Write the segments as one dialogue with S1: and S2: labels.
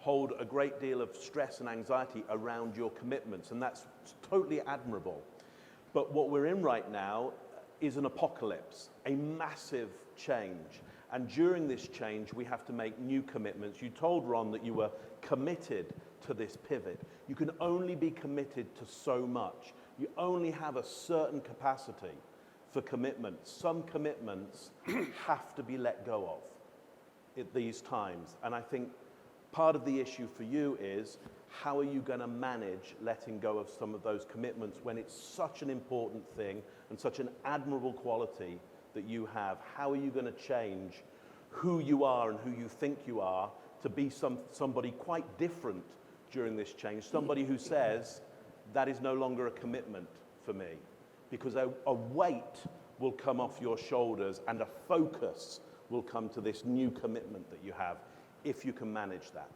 S1: hold a great deal of stress and anxiety around your commitments, and that's totally admirable. But what we're in right now is an apocalypse, a massive change. And during this change, we have to make new commitments. You told Ron that you were committed to this pivot. You can only be committed to so much. You only have a certain capacity for commitment. Some commitments have to be let go of at these times. And I think part of the issue for you is, how are you going to manage letting go of some of those commitments when it's such an important thing and such an admirable quality that you have? How are you going to change who you are and who you think you are to be somebody quite different during this change? Somebody who says, that is no longer a commitment for me. Because a weight will come off your shoulders and a focus will come to this new commitment that you have, if you can manage that.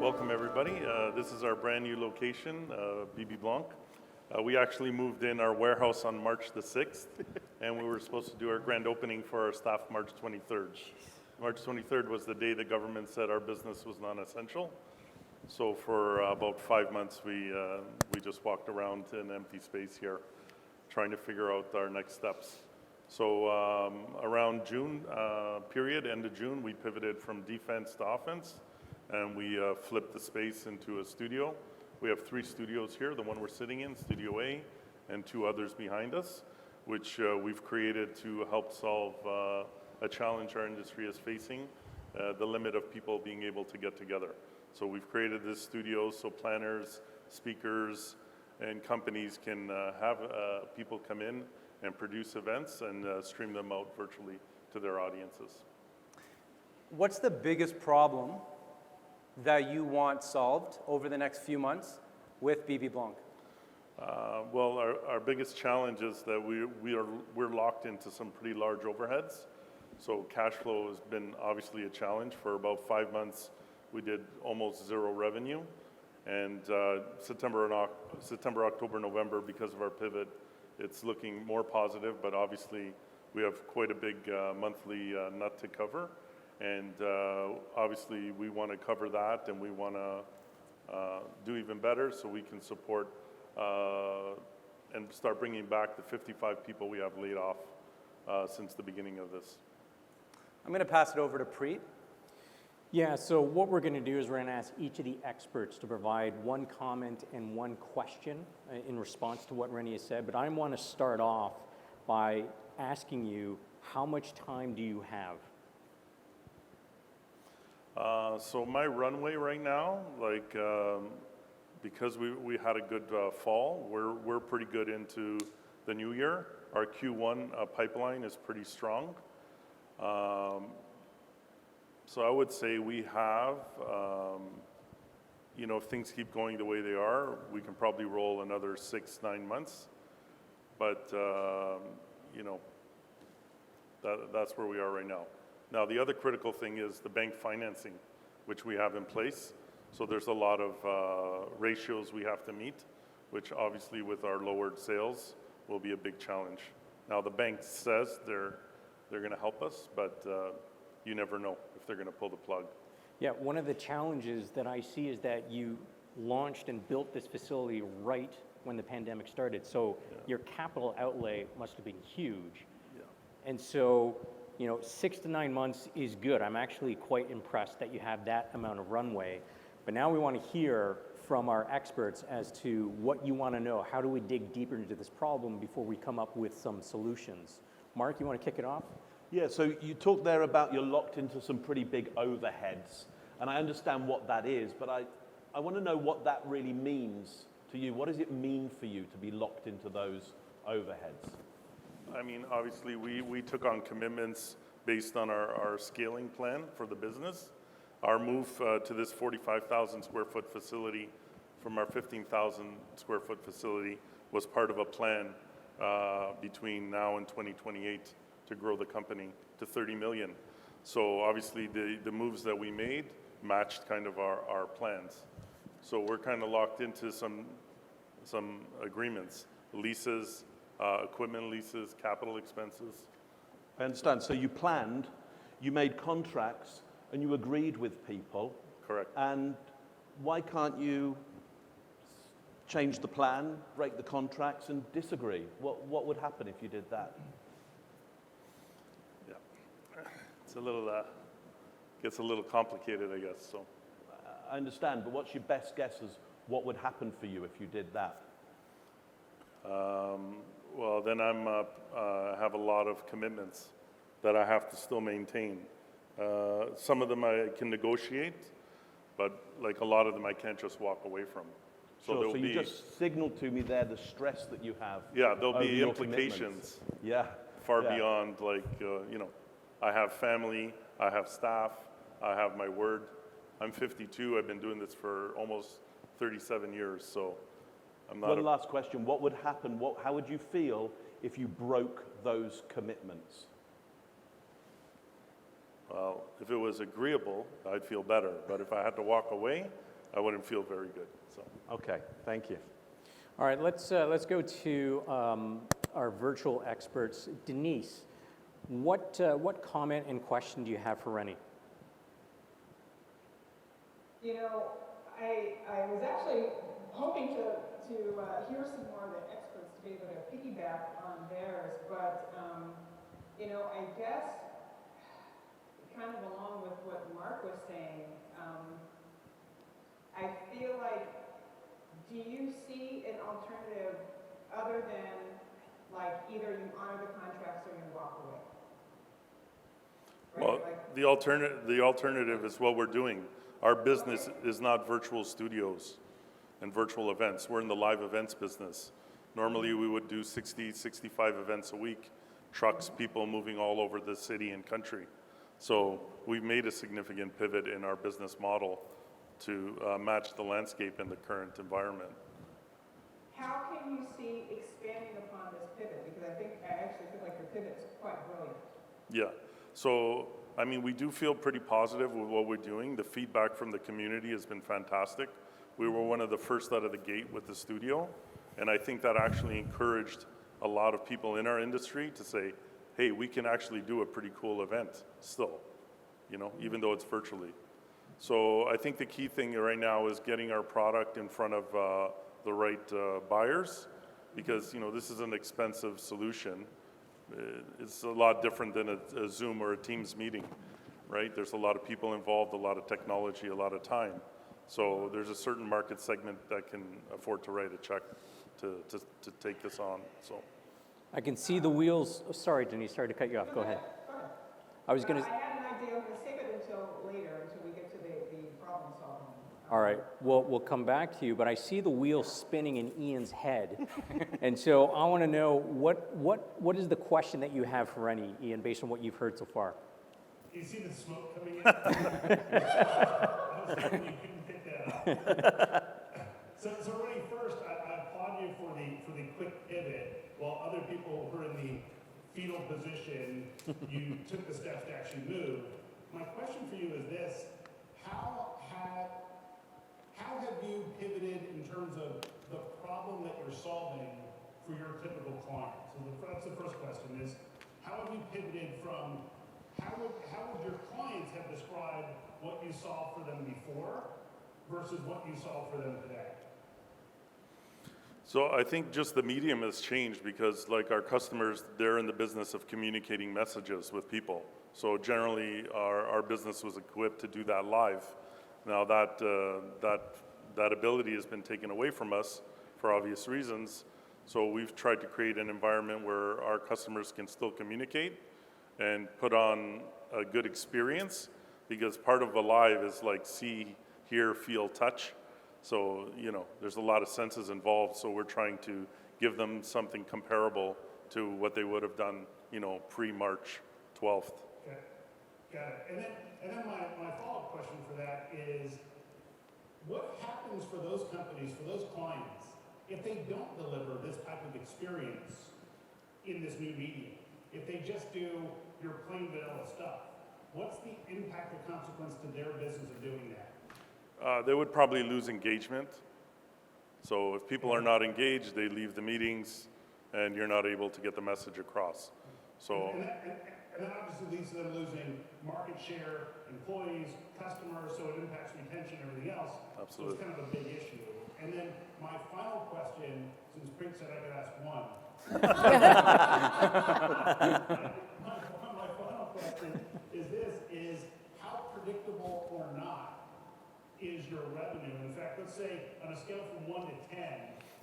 S2: Welcome everybody. This is our brand new location, BB Blanc. We actually moved in our warehouse on March the 6th, and we were supposed to do our grand opening for our staff March 23rd. March 23rd was the day the government said our business was non-essential. So for about 5 months, we just walked around in empty space here, trying to figure out our next steps. So around June period, end of June, we pivoted from defense to offense, and we flipped the space into a studio. We have 3 studios here, the one we're sitting in, Studio A, and 2 others behind us, which we've created to help solve a challenge our industry is facing, the limit of people being able to get together. So we've created this studio so planners, speakers, and companies can have people come in and produce events and stream them out virtually to their audiences.
S3: What's the biggest problem that you want solved over the next few months with BB Blanc?
S2: Well, our biggest challenge is that we're locked into some pretty large overheads. So cash flow has been obviously a challenge. For about 5 months, we did almost 0 revenue. And September, October, November, because of our pivot, it's looking more positive, but obviously we have quite a big monthly nut to cover. And obviously we want to cover that, and we want to do even better so we can support and start bringing back the 55 people we have laid off since the beginning of this.
S3: I'm going to pass it over to Preet.
S4: Yeah, so what we're going to do is we're going to ask each of the experts to provide one comment and one question in response to what Rennie has said. But I want to start off by asking you, how much time do you have?
S2: So my runway right now, like, because we had a good fall, we're pretty good into the new year. Our Q1 pipeline is pretty strong. So I would say we have, you know, if things keep going the way they are, we can probably roll another 6-9 months. But, you know, that's where we are right now. Now, the other critical thing is the bank financing, which we have in place. So there's a lot of ratios we have to meet, which obviously with our lowered sales will be a big challenge. Now, the bank says they're going to help us, but you never know if they're going to pull the plug.
S4: Yeah, one of the challenges that I see is that you launched and built this facility right when the pandemic started. So your capital outlay must have been huge.
S2: Yeah.
S4: And so, you know, 6 to 9 months is good. I'm actually quite impressed that you have that amount of runway. But now we want to hear from our experts as to what you want to know. How do we dig deeper into this problem before we come up with some solutions? Mark, you want to kick it off?
S1: Yeah, so you talked there about you're locked into some pretty big overheads, and I understand what that is, but I want to know what that really means to you. What does it mean for you to be locked into those overheads?
S2: I mean, obviously we took on commitments based on our scaling plan for the business. Our move to this 45,000 square foot facility from our 15,000 square foot facility was part of a plan between now and 2028 to grow the company to 30 million. So obviously the moves that we made matched kind of our plans. So we're kind of locked into some agreements, leases, equipment leases, capital expenses.
S1: I understand. So you planned, you made contracts, and you agreed with people.
S2: Correct.
S1: And why can't you change the plan, break the contracts, and disagree? What would happen if you did that?
S2: Yeah, it's a little, gets a little complicated, I guess, so.
S1: I understand, but what's your best guess as what would happen for you if you did that?
S2: Well, then I'm have a lot of commitments that I have to still maintain. Some of them I can negotiate, but like a lot of them I can't just walk away from. So
S1: Sure,
S2: there'll
S1: so you
S2: be,
S1: just signaled to me there the stress that you have.
S2: yeah, there'll
S1: over
S2: be
S1: your
S2: implications
S1: commitments. Yeah.
S2: far
S1: yeah.
S2: beyond like, you know, I have family, I have staff, I have my word. I'm 52, I've been doing this for almost 37 years, so I'm not
S1: One last question. What would happen? How would you feel if you broke those commitments?
S2: well, if it was agreeable, I'd feel better. But if I had to walk away, I wouldn't feel very good, so.
S1: Okay, thank you.
S4: All right, let's go to our virtual experts. Denise, what comment and question do you have for Rennie?
S5: You know, I was actually hoping to hear some more of the experts to be able to piggyback on theirs, but you know, I guess kind of along with what Mark was saying, I feel like, do you see an alternative other than like either you honor the contracts or you walk away? Right?
S2: Well,
S5: Like,
S2: the alternative is what we're doing. Our business is not virtual studios and virtual events. We're in the live events business. Normally we would do 60, 65 events a week, trucks, people moving all over the city and country. So we've made a significant pivot in our business model to match the landscape in the current environment.
S5: how can you see expanding upon this pivot? Because I actually feel like your pivot is quite brilliant.
S2: Yeah, so I mean, we do feel pretty positive with what we're doing. The feedback from the community has been fantastic. We were one of the first out of the gate with the studio, and I think that actually encouraged a lot of people in our industry to say, hey, we can actually do a pretty cool event still, you know, even though it's virtually. So I think the key thing right now is getting our product in front of the right buyers, because, you know, this is an expensive solution. It's a lot different than a Zoom or a Teams meeting, right? There's a lot of people involved, a lot of technology, a lot of time. So there's a certain market segment that can afford to write a check to take this on, so.
S4: I can see the wheels. Oh, sorry, Denise, sorry to cut you off. Go ahead. I was going to.
S5: I had an idea. I'm going to save it until later, until we get to the problem solving.
S4: All right, we'll come back to you, but I see the wheel spinning in Ian's head. And so I want to know what is the question that you have for Rennie, Ian, based on what you've heard so far?
S6: You see the smoke coming in? I was hoping you couldn't pick that up. So Rennie, first, I applaud you for the quick pivot. While other people were in the fetal position, you took the steps to actually move. My question for you is this: How have you pivoted in terms of the problem that you're solving for your typical client? So that's the first question: is how have you pivoted from how would your clients have described what you solved for them before versus what you solve for them today?
S2: So I think just the medium has changed because, like, our customers, they're in the business of communicating messages with people. So generally, our business was equipped to do that live. Now that ability has been taken away from us for obvious reasons. So we've tried to create an environment where our customers can still communicate and put on a good experience, because part of a live is like see, hear, feel, touch. So, you know, there's a lot of senses involved, so we're trying to give them something comparable to what they would have done, you know, pre-March 12th.
S6: Okay, got it. And then my follow-up question for that is, what happens for those companies, for those clients, if they don't deliver this type of experience in this new medium? If they just do your plain vanilla stuff, what's the impact or consequence to their business of doing that?
S2: They would probably lose engagement. So if people are not engaged, they leave the meetings, and you're not able to get the message across. So.
S6: And that obviously leads to them losing market share, employees, customers, so it impacts retention and everything else.
S2: Absolutely.
S6: So it's kind of a big issue. And then my final question, since Preet said I could ask one. my final question is this, is how predictable or not is your revenue? In fact, let's say on a scale from 1 to 10,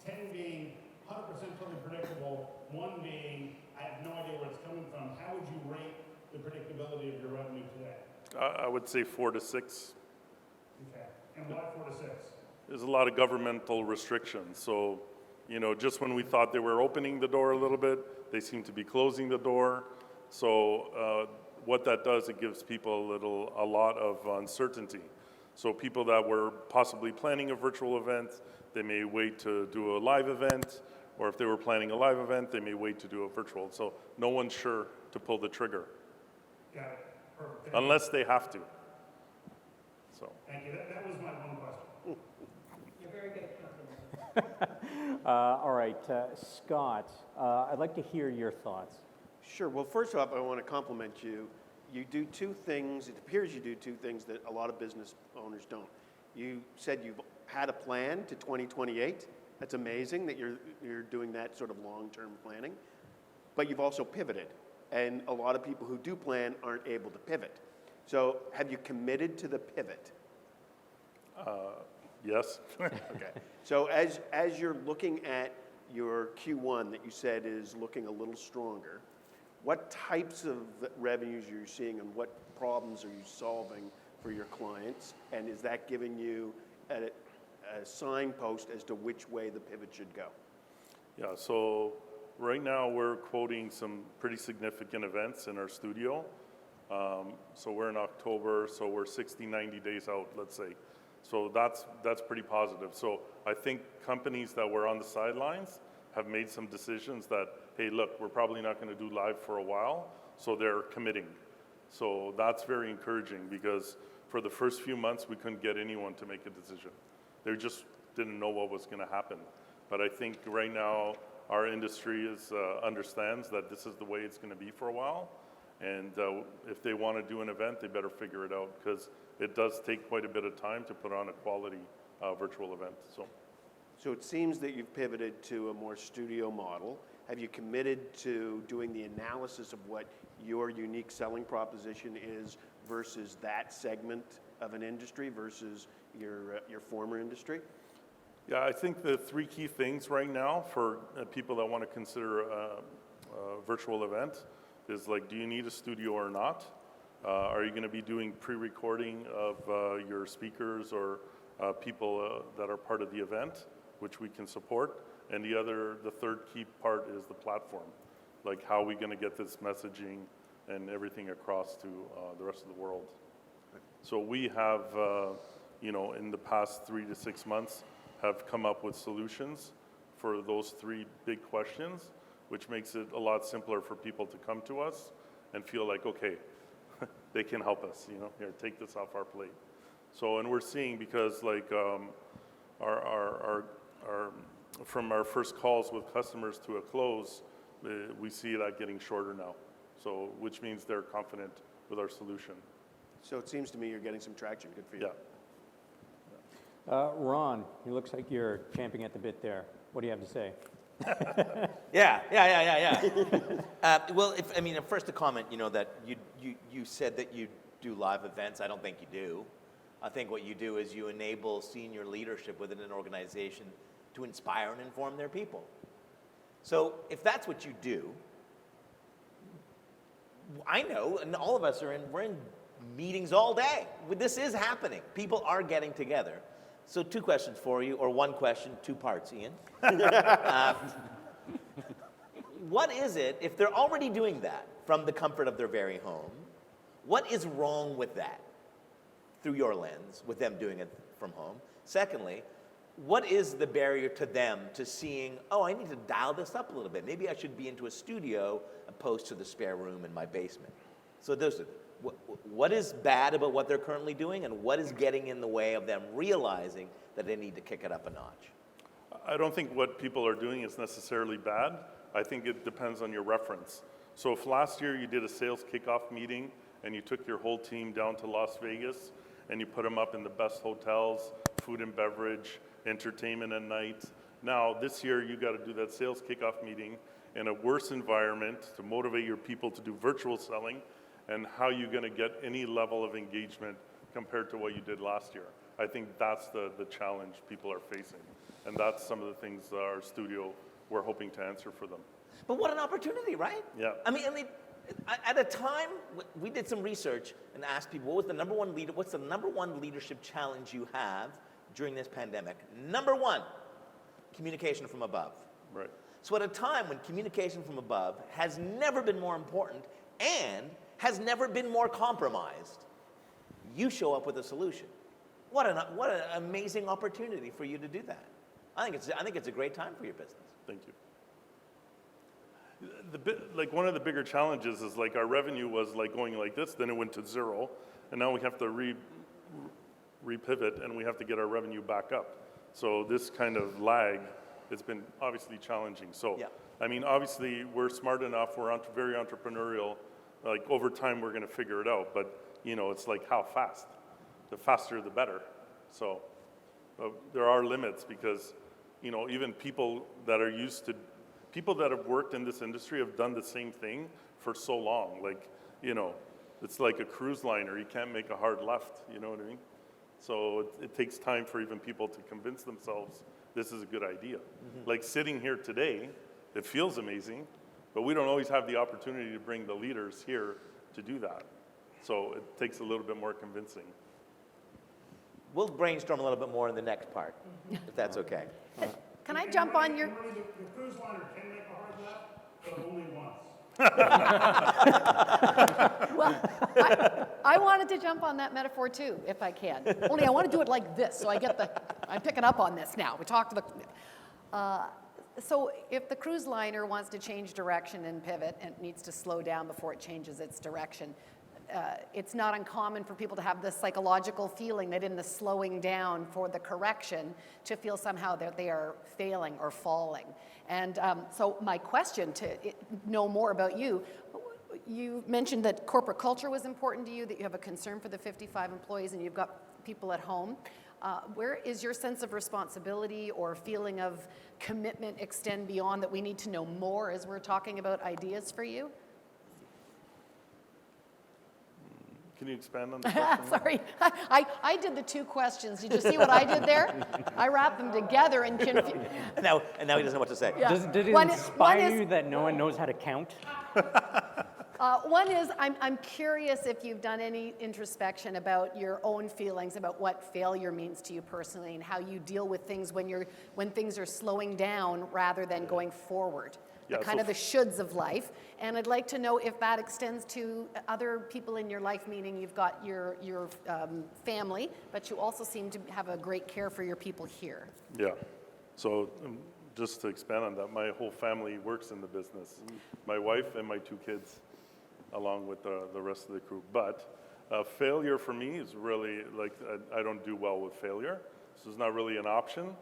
S6: 10 being 100% totally predictable, 1 being I have no idea where it's coming from, how would you rate the predictability of your revenue today?
S2: I would say 4 to 6.
S6: Okay, and why 4 to 6?
S2: There's a lot of governmental restrictions. So, you know, just when we thought they were opening the door a little bit, they seem to be closing the door. So what that does, it gives people a lot of uncertainty. So people that were possibly planning a virtual event, they may wait to do a live event, or if they were planning a live event, they may wait to do a virtual. So no one's sure to pull the trigger.
S6: Got it. Perfect.
S2: Unless they have to. So.
S6: Thank you. That was my one question.
S5: You're very good at complimenting.
S4: All right, Scott, I'd like to hear your thoughts.
S7: Sure. Well, first off, I want to compliment you. You do two things, it appears you do two things that a lot of business owners don't. You said you've had a plan to 2028. That's amazing that you're doing that sort of long-term planning. But you've also pivoted. And a lot of people who do plan aren't able to pivot. So have you committed to the pivot?
S2: Yes.
S7: Okay. So as you're looking at your Q1 that you said is looking a little stronger, what types of revenues are you seeing and what problems are you solving for your clients? And is that giving you a signpost as to which way the pivot should go?
S2: Yeah, so right now we're quoting some pretty significant events in our studio. So we're in October, so we're 60, 90 days out, let's say. So that's pretty positive. So I think companies that were on the sidelines have made some decisions that, hey, look, we're probably not going to do live for a while, so they're committing. So that's very encouraging because for the first few months, we couldn't get anyone to make a decision. They just didn't know what was going to happen. But I think right now, our industry understands that this is the way it's going to be for a while. And if they want to do an event, they better figure it out because it does take quite a bit of time to put on a quality virtual event.
S7: So it seems that you've pivoted to a more studio model. Have you committed to doing the analysis of what your unique selling proposition is versus that segment of an industry versus your former industry?
S2: Yeah, I think the three key things right now for people that want to consider a virtual event is like, do you need a studio or not? Are you going to be doing pre-recording of your speakers or people that are part of the event, which we can support? And the third key part is the platform. Like, how are we going to get this messaging and everything across to the rest of the world? So we have, in the past 3 to 6 months, have come up with solutions for those three big questions, which makes it a lot simpler for people to come to us and feel like, okay, they can help us, here, take this off our plate. So, and we're seeing, because like our from our first calls with customers to a close, we see that getting shorter now. So, which means they're confident with our solution.
S7: So it seems to me you're getting some traction. Good for you.
S2: Yeah.
S4: Ron, it looks like you're champing at the bit there. What do you have to say?
S8: Yeah. Well, first a comment, that you said that you do live events. I don't think you do. I think what you do is you enable senior leadership within an organization to inspire and inform their people. So if that's what you do, I know, and all of us we're in meetings all day. This is happening. People are getting together. So 2 questions for you, or 1 question, 2 parts, Ian. What is it, if they're already doing that from the comfort of their very home, what is wrong with that through your lens, with them doing it from home? Secondly, what is the barrier to them to seeing, oh, I need to dial this up a little bit. Maybe I should be into a studio opposed to the spare room in my basement. So those are What is bad about what they're currently doing, and what is getting in the way of them realizing that they need to kick it up a notch?
S2: I don't think what people are doing is necessarily bad. I think it depends on your reference. So if last year you did a sales kickoff meeting and you took your whole team down to Las Vegas and you put them up in the best hotels, food and beverage, entertainment at night, now this year you got to do that sales kickoff meeting in a worse environment to motivate your people to do virtual selling, and how you going to get any level of engagement compared to what you did last year. I think that's the challenge people are facing. And that's some of the things our studio, we're hoping to answer for them.
S8: But what an opportunity, right?
S2: Yeah.
S8: I mean, at a time, we did some research and asked people, what's the number one leadership challenge you have during this pandemic? Number one, communication from above.
S2: Right.
S8: So at a time when communication from above has never been more important and has never been more compromised, you show up with a solution. What an amazing opportunity for you to do that. I think it's a great time for your business.
S2: Thank you. Like one of the bigger challenges is like our revenue was like going like this, then it went to zero, and now we have to repivot and we have to get our revenue back up. So this kind of lag, it's been obviously challenging. So,
S8: Yeah.
S2: I mean, obviously we're smart enough, we're very entrepreneurial, like over time we're gonna figure it out, but you know, it's like how fast? The faster the better. So there are limits because, you know, even people that have worked in this industry have done the same thing for so long. Like, you know, it's like a cruise liner, you can't make a hard left, you know what I mean? So it takes time for even people to convince themselves this is a good idea. Mm-hmm. Like sitting here today, it feels amazing, but we don't always have the opportunity to bring the leaders here to do that. So it takes a little bit more convincing.
S8: We'll brainstorm a little bit more in the next part, if that's okay.
S9: Can I jump on your...
S6: The cruise liner can make a hard left, but only once.
S9: Well, I wanted to jump on that metaphor too, if I can. Only I want to do it like this, so I'm picking up on this now. We talked to so if the cruise liner wants to change direction and pivot and needs to slow down before it changes its direction, it's not uncommon for people to have this psychological feeling that in the slowing down for the correction to feel somehow that they are failing or falling. And so my question to know more about you, you mentioned that corporate culture was important to you, that you have a concern for the 55 employees and you've got people at home. Where is your sense of responsibility or feeling of commitment extend beyond that we need to know more as we're talking about ideas for you?
S2: Can you expand on the question?
S9: Sorry, I did the two questions. Did you see what I did there? I wrapped them together and confused.
S8: Now he doesn't know what to say.
S9: Yeah.
S4: Did it inspire you that no one knows how to count?
S9: One is, I'm curious if you've done any introspection about your own feelings about what failure means to you personally and how you deal with things when things are slowing down rather than going forward.
S2: Yeah,
S9: Kind of the shoulds of life. And I'd like to know if that extends to other people in your life, meaning you've got your family, but you also seem to have a great care for your people here.
S2: Yeah. So just to expand on that, my whole family works in the business. My wife and my 2 kids, along with the rest of the crew. But failure for me is really, like, I don't do well with failure. So it's not really an option.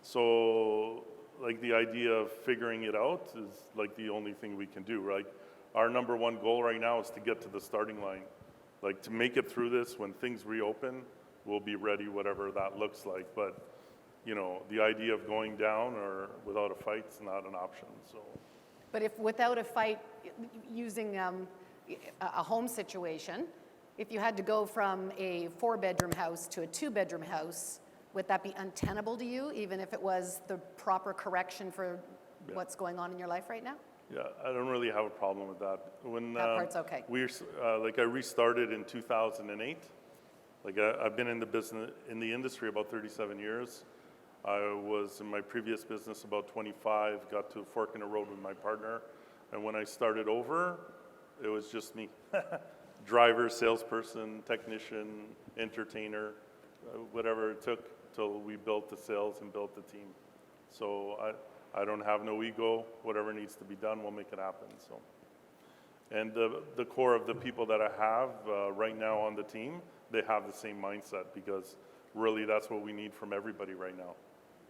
S2: So, like, the idea of figuring it out is like the only thing we can do, right? Our number one goal right now is to get to the starting line. Like, to make it through this, when things reopen, we'll be ready, whatever that looks like. But, you know, the idea of going down or without a fight is not an option, so.
S9: But if without a fight, using a home situation, if you had to go from a 4-bedroom house to a 2-bedroom house, would that be untenable to you, even if it was the proper correction for what's going on in your life right now?
S2: Yeah, I don't really have a problem with that. When
S9: That part's okay.
S2: I restarted in 2008. Like, I've been in the industry about 37 years. I was in my previous business about 25, got to a fork in the road with my partner. And when I started over, it was just me. Driver, salesperson, technician, entertainer, whatever it took till we built the sales and built the team. So I don't have no ego. Whatever needs to be done, we'll make it happen. So, And the core of the people that I have right now on the team, they have the same mindset, because really that's what we need from everybody right now.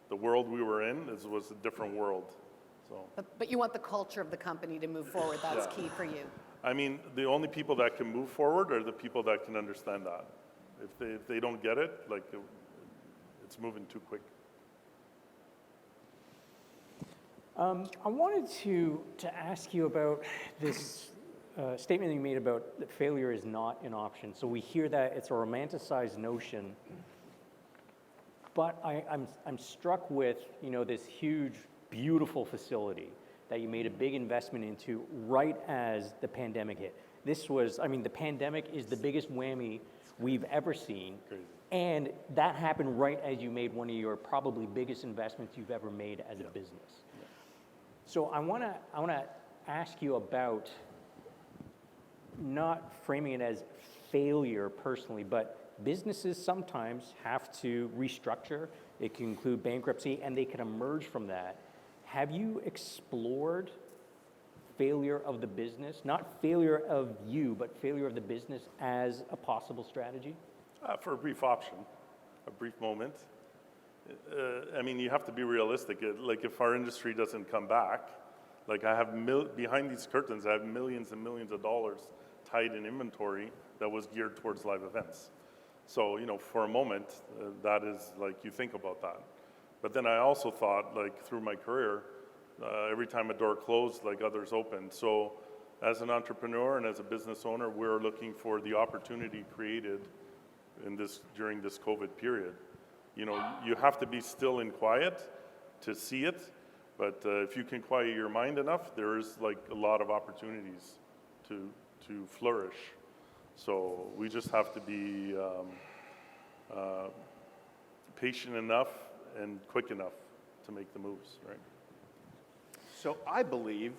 S2: The world we were in was a different world. So,
S9: But you want the culture of the company to move forward. That's key for you.
S2: I mean, the only people that can move forward are the people that can understand that. If they don't get it, like it's moving too quick.
S4: I wanted to ask you about this statement that you made about that failure is not an option. So we hear that it's a romanticized notion, but I'm struck with, you know, this huge, beautiful facility that you made a big investment into right as the pandemic hit. This was, I mean, the pandemic is the biggest whammy we've ever seen.
S2: Crazy.
S4: And that happened right as you made one of your probably biggest investments you've ever made as a business. So I want to ask you about not framing it as failure personally, but businesses sometimes have to restructure. It can include bankruptcy, and they can emerge from that. Have you explored failure of the business, not failure of you, but failure of the business as a possible strategy?
S2: For a brief option, a brief moment. I mean, you have to be realistic. Like, if our industry doesn't come back, like I have behind these curtains, I have millions and millions of dollars tied in inventory that was geared towards live events. So, you know, for a moment, that is like, you think about that. But then I also thought, like, through my career, every time a door closed, like, others opened. So as an entrepreneur and as a business owner, we're looking for the opportunity created during this COVID period. You know, you have to be still and quiet to see it, but if you can quiet your mind enough, there is like a lot of opportunities to flourish. So we just have to be patient enough and quick enough to make the moves, right?
S7: So I believe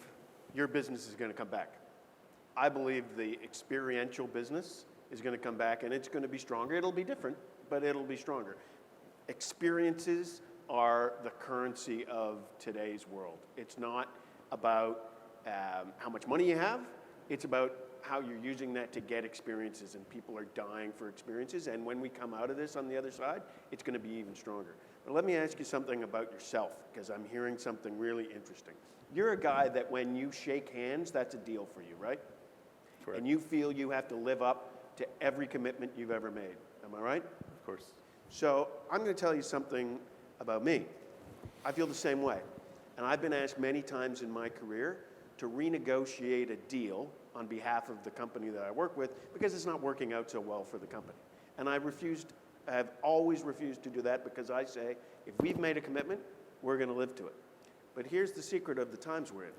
S7: your business is going to come back. I believe the experiential business is going to come back, and it's going to be stronger. It'll be different, but it'll be stronger. Experiences are the currency of today's world. It's not about how much money you have. It's about how you're using that to get experiences, and people are dying for experiences. And when we come out of this on the other side, it's going to be even stronger. But let me ask you something about yourself, because I'm hearing something really interesting. You're a guy that when you shake hands, that's a deal for you, right?
S2: Correct.
S7: And you feel you have to live up to every commitment you've ever made. Am I right?
S2: Of course.
S7: So I'm going to tell you something about me. I feel the same way. And I've been asked many times in my career to renegotiate a deal on behalf of the company that I work with because it's not working out so well for the company. And I have always refused to do that, because I say, if we've made a commitment, we're going to live to it. But here's the secret of the times we're in.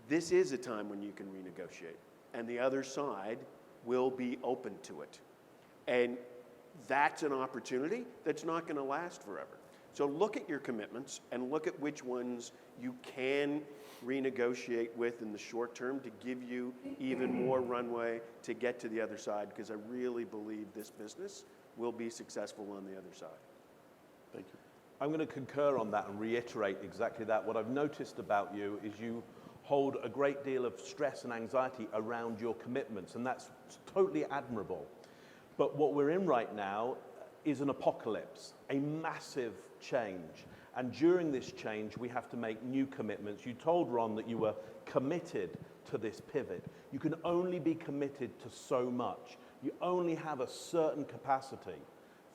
S7: This is a time when you can renegotiate, and the other side will be open to it. And that's an opportunity that's not going to last forever. So look at your commitments and look at which ones you can renegotiate with in the short term to give you even more runway to get to the other side, because I really believe this business will be successful on the other side.
S2: Thank you.
S1: I'm going to concur on that and reiterate exactly that. What I've noticed about you is you hold a great deal of stress and anxiety around your commitments, and that's totally admirable. But what we're in right now is an apocalypse, a massive change. And during this change, we have to make new commitments. You told Ron that you were committed to this pivot. You can only be committed to so much. You only have a certain capacity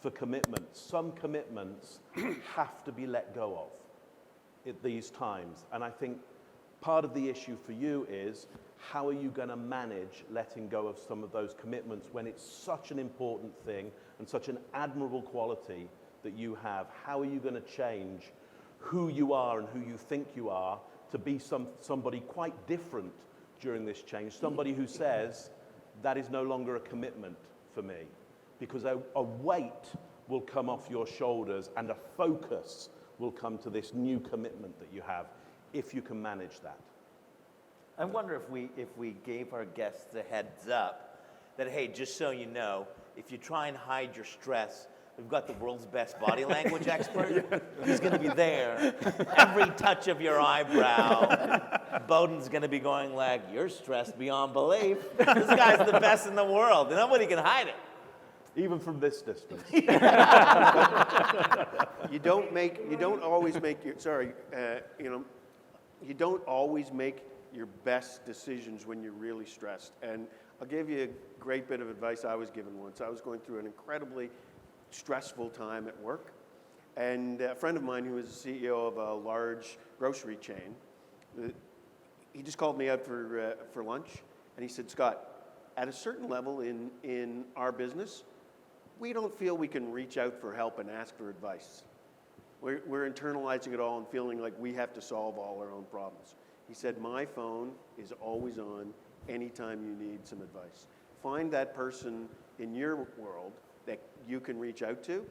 S1: for commitments. Some commitments have to be let go of at these times. And I think part of the issue for you is, how are you going to manage letting go of some of those commitments when it's such an important thing and such an admirable quality that you have? How are you going to change who you are and who you think you are to be somebody quite different during this change? Somebody who says, that is no longer a commitment for me. Because a weight will come off your shoulders and a focus will come to this new commitment that you have, if you can manage that.
S8: I wonder if we gave our guests a heads up that, hey, just so you know, if you try and hide your stress we've got the world's best body language expert. He's going to be there. Every touch of your eyebrow, Bowden's going to be going like, you're stressed beyond belief. This guy's the best in the world. And nobody can hide it.
S1: Even from this distance.
S7: You don't always make your, you don't always make your best decisions when you're really stressed. And I'll give you a great bit of advice I was given once. I was going through an incredibly stressful time at work. And a friend of mine who was the CEO of a large grocery chain, he just called me out for lunch. And he said, Scott, at a certain level in our business, we don't feel we can reach out for help and ask for advice. We're internalizing it all and feeling like we have to solve all our own problems. He said, my phone is always on anytime you need some advice. Find that person in your world that you can reach out to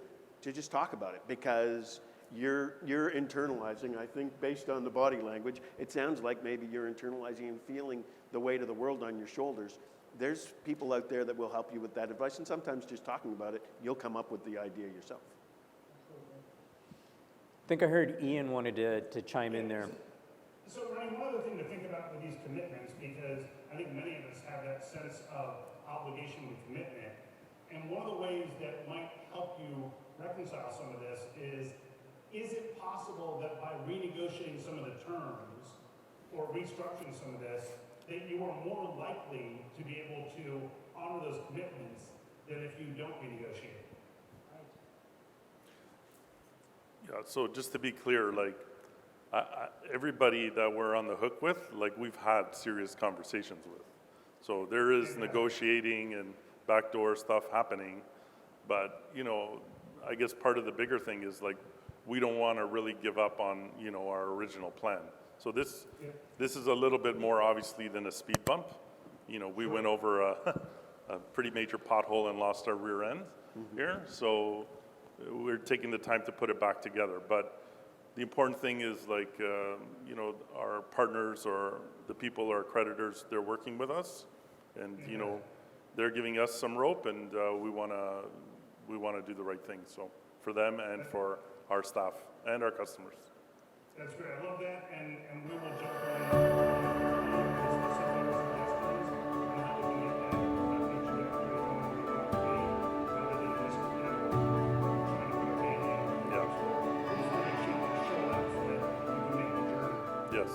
S7: just talk about it, because you're internalizing, I think, based on the body language, it sounds like maybe you're internalizing and feeling the weight of the world on your shoulders. There's people out there that will help you with that advice, and sometimes just talking about it, you'll come up with the idea yourself.
S4: I think I heard Ian wanted to chime in there.
S6: So, Rennie, one other thing to think about with these commitments, because I think many of us have that sense of obligation and commitment, and one of the ways that might help you reconcile some of this is it possible that by renegotiating some of the terms or restructuring some of this, that you are more likely to be able to honor those commitments than if you don't renegotiate?
S2: Yeah, so just to be clear, like, everybody that we're on the hook with, like, we've had serious conversations with. So there is negotiating and backdoor stuff happening, but, you know, I guess part of the bigger thing is, like, we don't want to really give up on, you know, our original plan. So this is a little bit more obviously than a speed bump. You know, we went over a pretty major pothole and lost our rear end here. So we're taking the time to put it back together. But the important thing is, like, you know, our partners or the people, our creditors, they're working with us, and you know, they're giving us some rope, and we want to do the right thing. So for them and for our staff and our customers.
S6: That's great. I love that, and we will jump on specific suggestions on how we can get that trajectory going where we want to be, rather than just, you know, trying to put a band-aid on it.
S2: Yeah.
S6: So we'll make sure to show up so that you can make the journey.
S2: Yes.